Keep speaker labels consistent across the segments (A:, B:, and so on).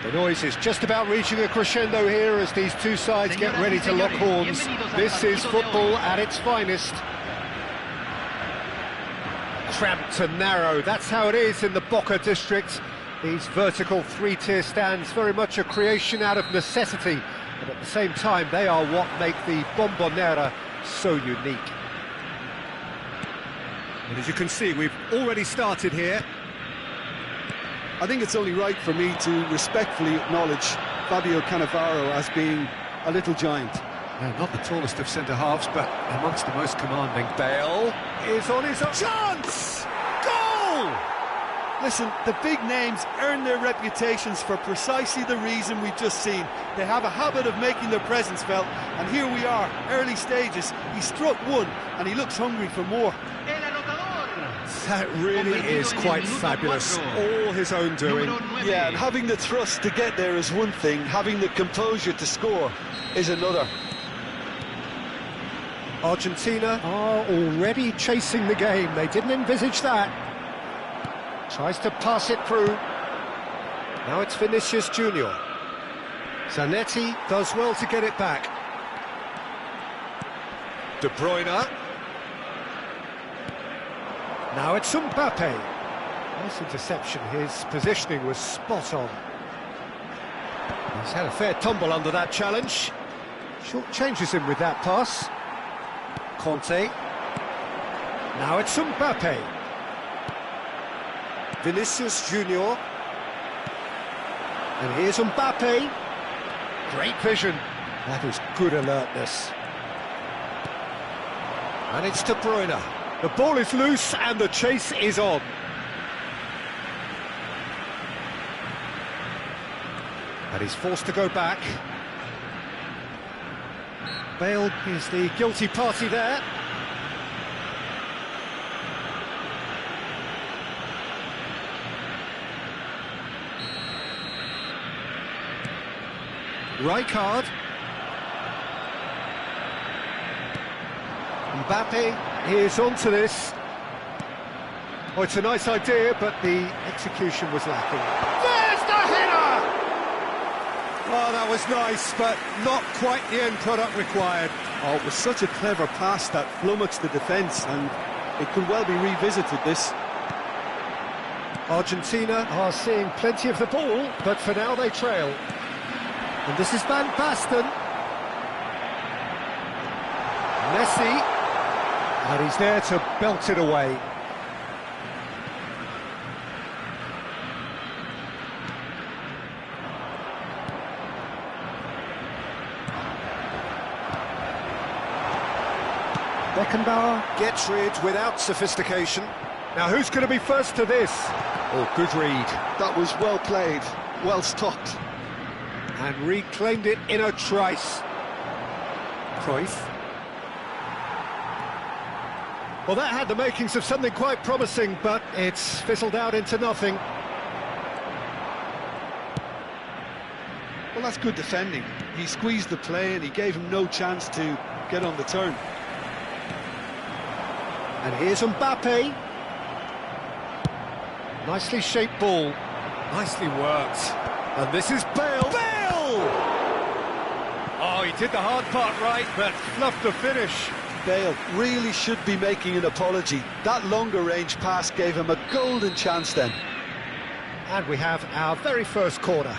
A: The noise is just about reaching a crescendo here as these two sides get ready to lock horns. This is football at its finest. Cramped and narrow, that's how it is in the Boca district. These vertical three-tier stands, very much a creation out of necessity, but at the same time they are what make the Bombonera so unique. And as you can see, we've already started here.
B: I think it's only right for me to respectfully acknowledge Fabio Cannavaro as being a little giant.
A: Not the tallest of centre-halves, but amongst the most commanding. Bale is on his own. Chance! Goal!
B: Listen, the big names earn their reputations for precisely the reason we've just seen. They have a habit of making their presence felt, and here we are, early stages. He struck one, and he looks hungry for more.
A: That really is quite fabulous, all his own doing.
B: Yeah, and having the thrust to get there is one thing, having the composure to score is another.
A: Argentina are already chasing the game, they didn't envisage that. Tries to pass it through. Now it's Vinicius Junior. Zanetti does well to get it back. De Bruyne. Now it's Mbappe. Nice interception, his positioning was spot on. He's had a fair tumble under that challenge. Short changes him with that pass. Conte. Now it's Mbappe. Vinicius Junior. And here's Mbappe. Great vision. That is good alertness. And it's De Bruyne. The ball is loose and the chase is on. And he's forced to go back. Bale is the guilty party there. Rijkaard. Mbappe is onto this. Oh, it's a nice idea, but the execution was lacking. There's the header! Oh, that was nice, but not quite the end product required.
B: Oh, it was such a clever pass that flummoxed the defence, and it could well be revisited, this.
A: Argentina are seeing plenty of the ball, but for now they trail. And this is Van Basten. Messi. And he's there to belt it away. Beckenbauer gets rid without sophistication. Now who's going to be first to this? Oh, good read.
B: That was well played, well stopped.
A: And reclaimed it in a trice. Cruyff. Well, that had the makings of something quite promising, but it's fizzled out into nothing.
B: Well, that's good defending. He squeezed the play and he gave him no chance to get on the turn.
A: And here's Mbappe. Nicely shaped ball. Nicely worked. And this is Bale. Bale! Oh, he did the hard part right, but fluffed the finish.
B: Bale really should be making an apology. That longer range pass gave him a golden chance then.
A: And we have our very first corner.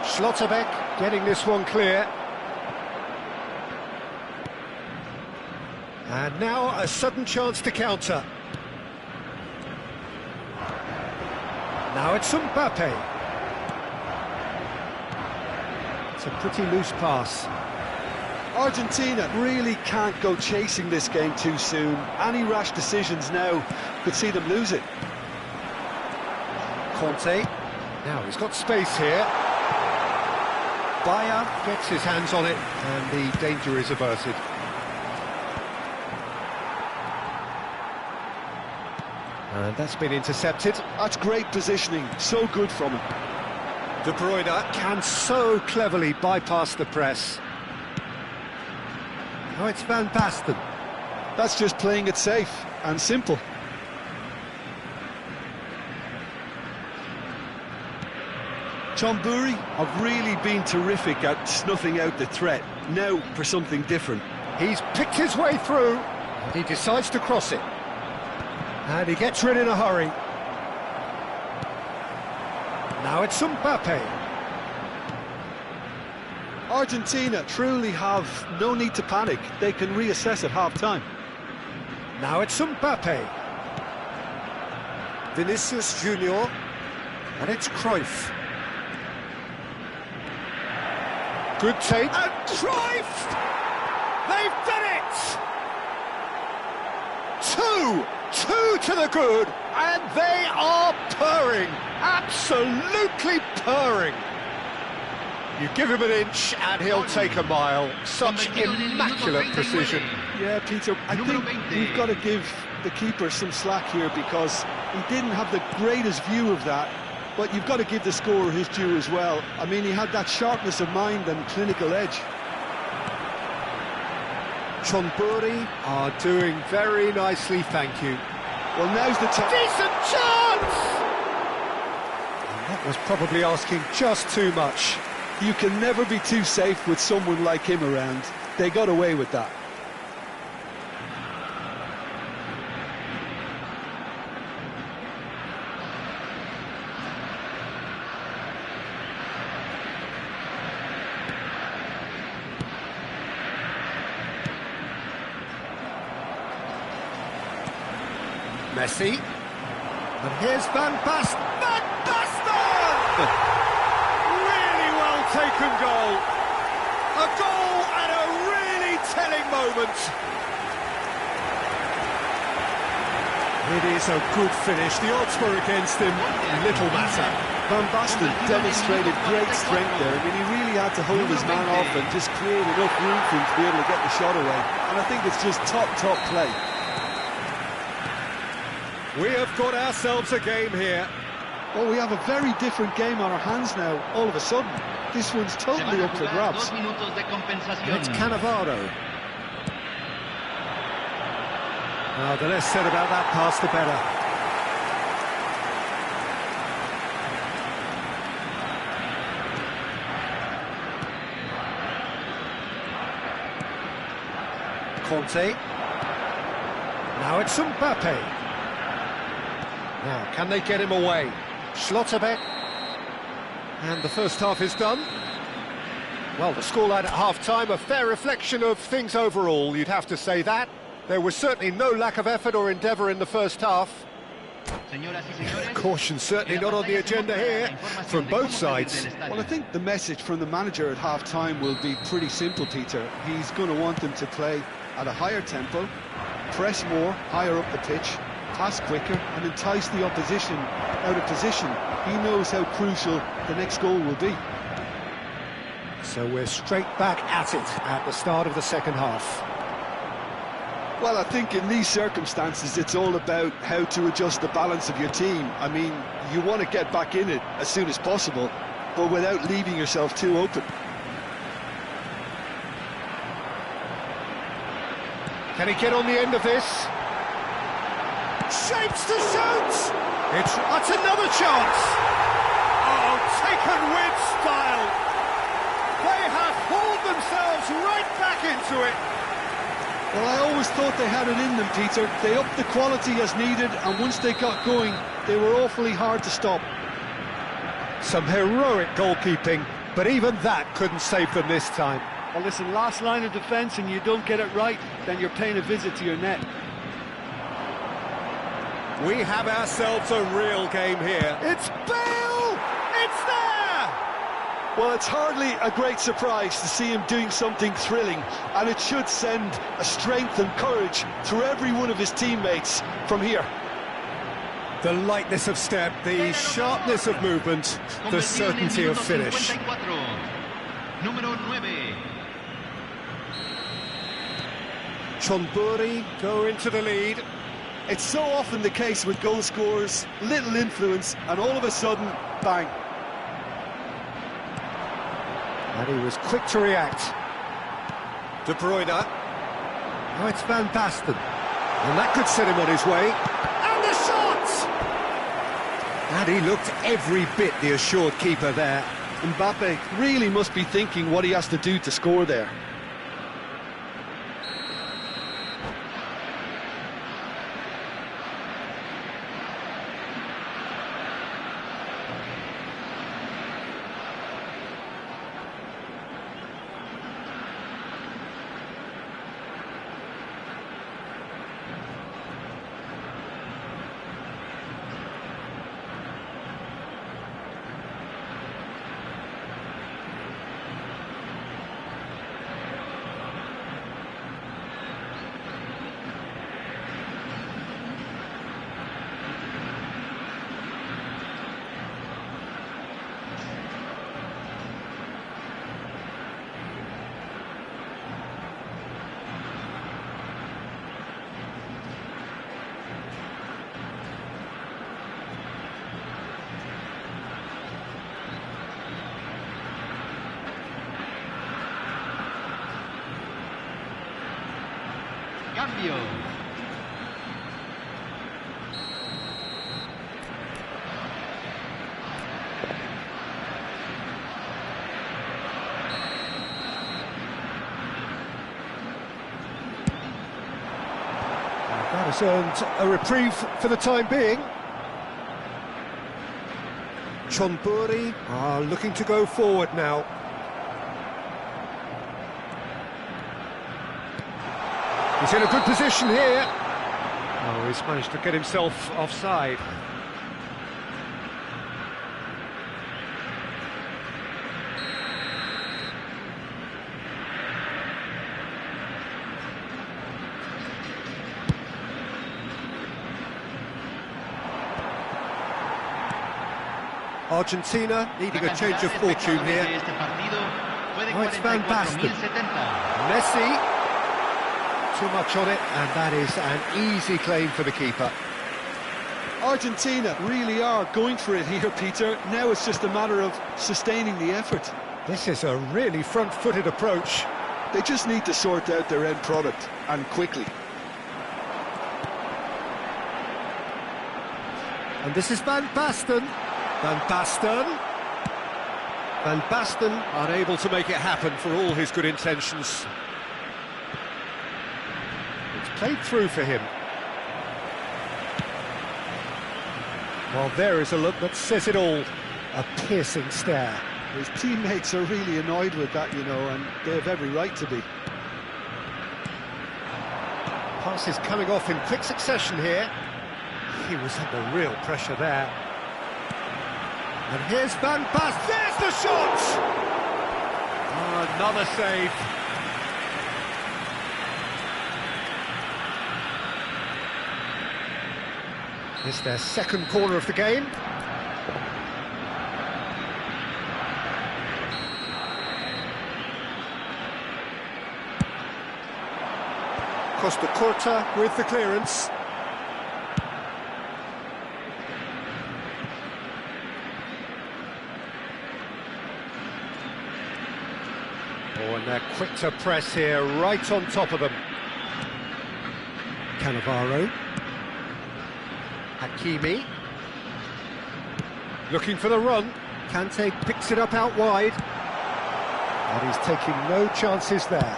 A: Schlotterbeck getting this one clear. And now a sudden chance to counter. Now it's Mbappe. It's a pretty loose pass.
B: Argentina really can't go chasing this game too soon. Any rash decisions now could see them lose it.
A: Conte. Now he's got space here. Bayer gets his hands on it and the danger is averted. And that's been intercepted.
B: That's great positioning, so good from him.
A: De Bruyne can so cleverly bypass the press. Now it's Van Basten.
B: That's just playing it safe and simple. Chonburi have really been terrific at snuffing out the threat. Now for something different.
A: He's picked his way through, and he decides to cross it. And he gets rid in a hurry. Now it's Mbappe.
B: Argentina truly have no need to panic. They can reassess at half-time.
A: Now it's Mbappe. Vinicius Junior. And it's Cruyff. Good take. And Cruyff! They've done it! Two to the good, and they are purring. Absolutely purring. You give him an inch and he'll take a mile. Such immaculate precision.
B: Yeah, Peter, I think we've got to give the keeper some slack here because he didn't have the greatest view of that, but you've got to give the scorer his due as well. I mean, he had that sharpness of mind and clinical edge.
A: Chonburi are doing very nicely, thank you.
B: Well, now's the time.
A: Decent chance! And that was probably asking just too much.
B: You can never be too safe with someone like him around. They got away with that.
A: Messi. And here's Van Basten. Van Basten! Really well taken goal. A goal at a really telling moment. It is a good finish. The odds were against him. Little matter.
B: Van Basten demonstrated great strength there. I mean, he really had to hold his man off and just create enough room for him to be able to get the shot away. And I think it's just top play.
A: We have got ourselves a game here.
B: Well, we have a very different game on our hands now, all of a sudden. This one's totally up for grabs.
A: It's Cannavaro. The less said about that pass, the better. Conte. Now it's Mbappe. Now, can they get him away? Schlotterbeck. And the first half is done. Well, the scoreline at half-time, a fair reflection of things overall, you'd have to say that. There was certainly no lack of effort or endeavour in the first half. Caution certainly not on the agenda here, from both sides.
B: Well, I think the message from the manager at half-time will be pretty simple, Peter. He's going to want them to play at a higher tempo, press more, higher up the pitch, pass quicker and entice the opposition out of position. He knows how crucial the next goal will be.
A: So we're straight back at it at the start of the second half.
B: Well, I think in these circumstances it's all about how to adjust the balance of your team. I mean, you want to get back in it as soon as possible, but without leaving yourself too open.
A: Can he get on the end of this? Shapes to shoot! That's another chance! Oh, taken with style! They have hauled themselves right back into it!
B: Well, I always thought they had it in them, Peter. They upped the quality as needed, and once they got going, they were awfully hard to stop.
A: Some heroic goalkeeping, but even that couldn't save them this time.
B: Well, listen, last line of defence and you don't get it right, then you're paying a visit to your net.
A: We have ourselves a real game here. It's Bale! It's there!
B: Well, it's hardly a great surprise to see him doing something thrilling, and it should send a strength and courage through every one of his teammates from here.
A: The lightness of step, the sharpness of movement, the certainty of finish. Chonburi go into the lead.
B: It's so often the case with goal scorers, little influence, and all of a sudden, bang.
A: And he was quick to react. De Bruyne. Now it's Van Basten. And that could set him on his way. And the shot! And he looked every bit the assured keeper there.
B: Mbappe really must be thinking what he has to do to score there.
C: Cambio.
A: That has earned a reprieve for the time being. Chonburi are looking to go forward now. He's in a good position here. Oh, he's managed to get himself offside. Argentina needing a change of fortune here. Oh, it's Van Basten. Messi. Too much on it, and that is an easy claim for the keeper.
B: Argentina really are going for it here, Peter. Now it's just a matter of sustaining the effort.
A: This is a really front-footed approach.
B: They just need to sort out their end product, and quickly.
A: And this is Van Basten. Van Basten. Van Basten unable to make it happen for all his good intentions. It's played through for him. Well, there is a look that says it all. A piercing stare.
B: His teammates are really annoyed with that, you know, and they have every right to be.
A: Passes coming off in quick succession here. He was under real pressure there. And here's Van Basten. There's the shot! Oh, another save. It's their second corner of the game. Costa Curta with the clearance. Oh, and they're quick to press here, right on top of them. Cannavaro. Hakimi. Looking for the run. Kante picks it up out wide. And he's taking no chances there.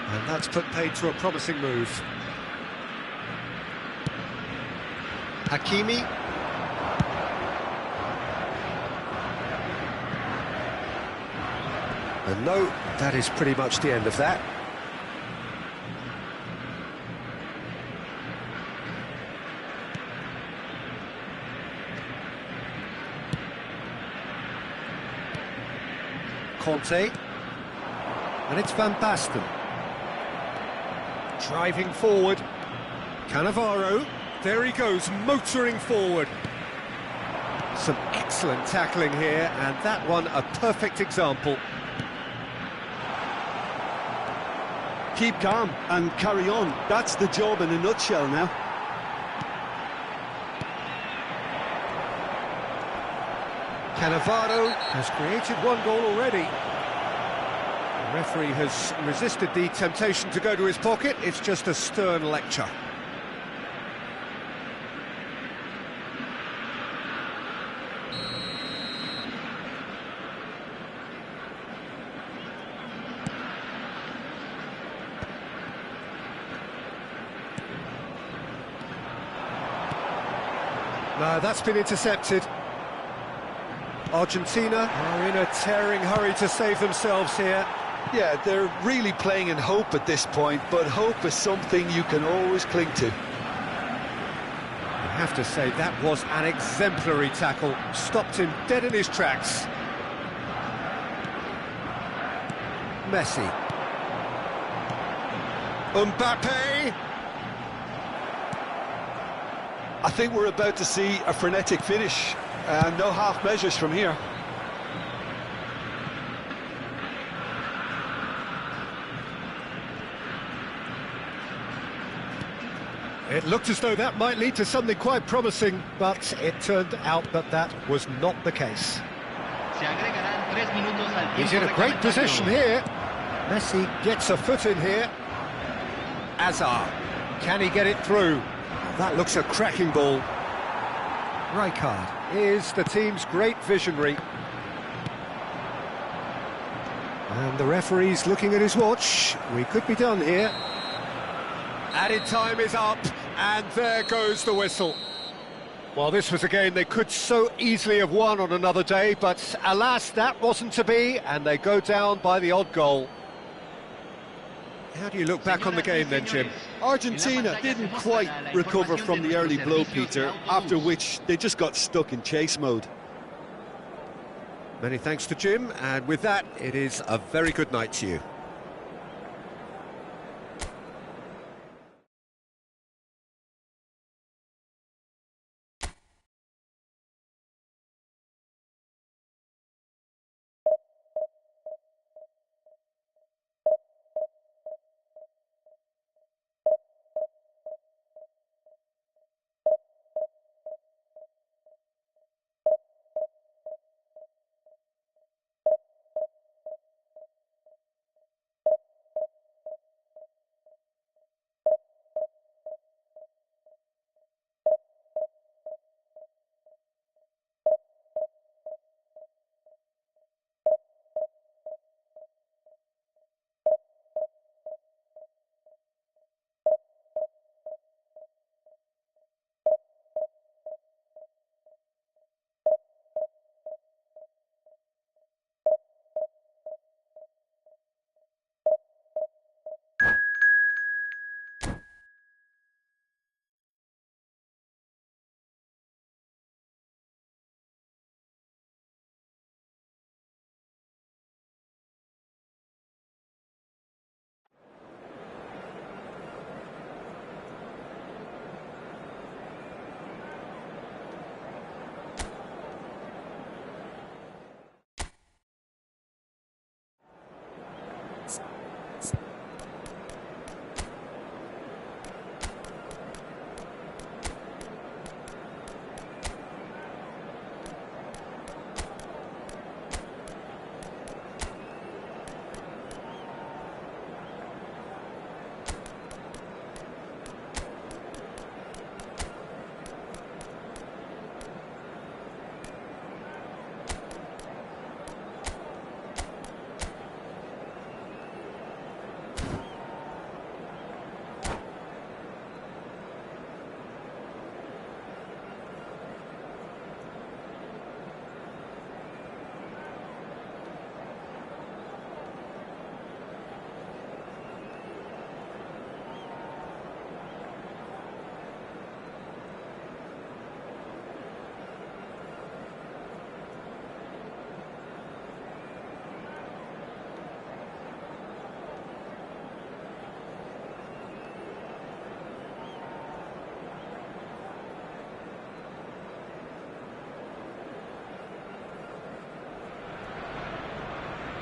A: And that's put paid to a promising move. Hakimi. And no, that is pretty much the end of that. Conte. And it's Van Basten. Driving forward. Cannavaro. There he goes, motoring forward. Some excellent tackling here, and that one a perfect example.
B: keep calm and carry on. That's the job in a nutshell now.
A: Cannavaro has created one goal already. The referee has resisted the temptation to go to his pocket. It's just a stern lecture. No, that's been intercepted. Argentina are in a tearing hurry to save themselves here.
B: Yeah, they're really playing in hope at this point, but hope is something you can always cling to.
A: I have to say, that was an exemplary tackle. Stopped him dead in his tracks. Messi. Mbappe.
B: I think we're about to see a frenetic finish, and no half measures from here.
A: It looked as though that might lead to something quite promising, but it turned out that that was not the case. He's in a great position here. Messi gets a foot in here. Azar, can he get it through? That looks a cracking ball. Rijkaard is the team's great visionary. And the referee's looking at his watch. We could be done here. Added time is up, and there goes the whistle. Well, this was a game they could so easily have won on another day, but alas, that wasn't to be, and they go down by the odd goal. How do you look back on the game then, Jim?
B: Argentina didn't quite recover from the early blow, Peter, after which they just got stuck in chase mode.
A: Many thanks to Jim, and with that, it is a very good night to you.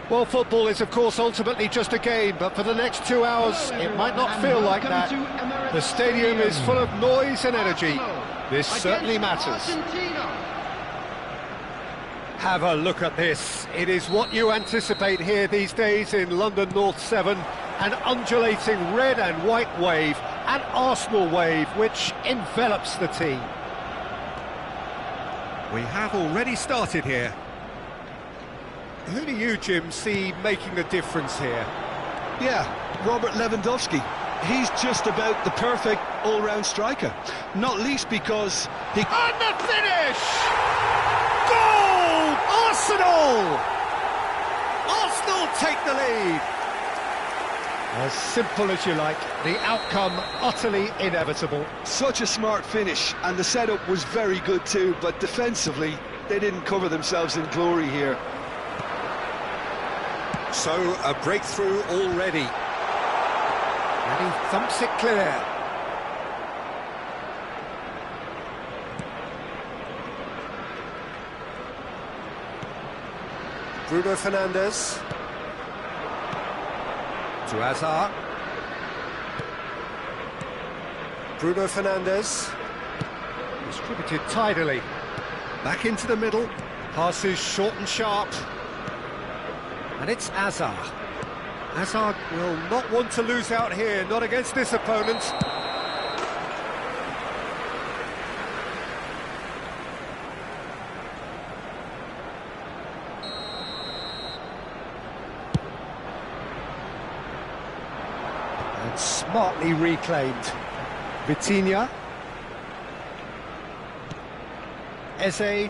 A: Well, football is, of course, ultimately just a game, but for the next 2 hours, it might not feel like that. The stadium is full of noise and energy. This certainly matters. Have a look at this. It is what you anticipate here these days in London North 7. An undulating red and white wave, an Arsenal wave, which envelops the team. We have already started here. Who do you, Jim, see making the difference here?
B: Yeah, Robert Lewandowski. He's just about the perfect all-round striker. Not least because he...
A: And the finish! Goal! Arsenal! Arsenal take the lead. As simple as you like, the outcome utterly inevitable.
B: Such a smart finish, and the setup was very good too, but defensively, they didn't cover themselves in glory here.
A: So, a breakthrough already. And he thumps it clear. Bruno Fernandes. To Hazard. Bruno Fernandes. Distributed tidily. Back into the middle. Passes short and sharp. And it's Hazard. Hazard will not want to lose out here, not against this opponent. And smartly reclaimed. Vitinha. Eze.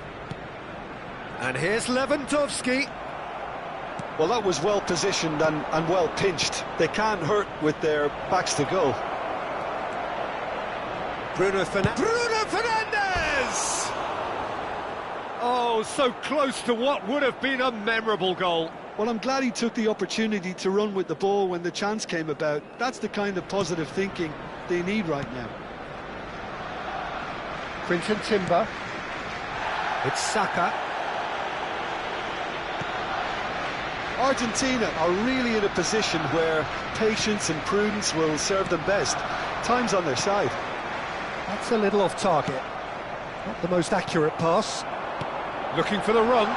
A: And here's Lewandowski.
B: Well, that was well positioned and well pinched. They can't hurt with their backs to goal.
A: Bruno Fernandes! Oh, so close to what would have been a memorable goal.
B: Well, I'm glad he took the opportunity to run with the ball when the chance came about. That's the kind of positive thinking they need right now.
A: Quinton Timber. It's Saka.
B: Argentina are really in a position where patience and prudence will serve them best. Time's on their side.
A: That's a little off target. Not the most accurate pass. Looking for the run.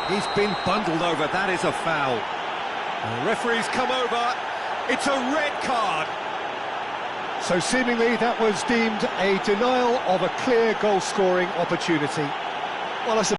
A: He's been bundled over. That is a foul. And the referee's come over. It's a red card. So seemingly that was deemed a denial of a clear goal-scoring opportunity.
B: Well, I suppose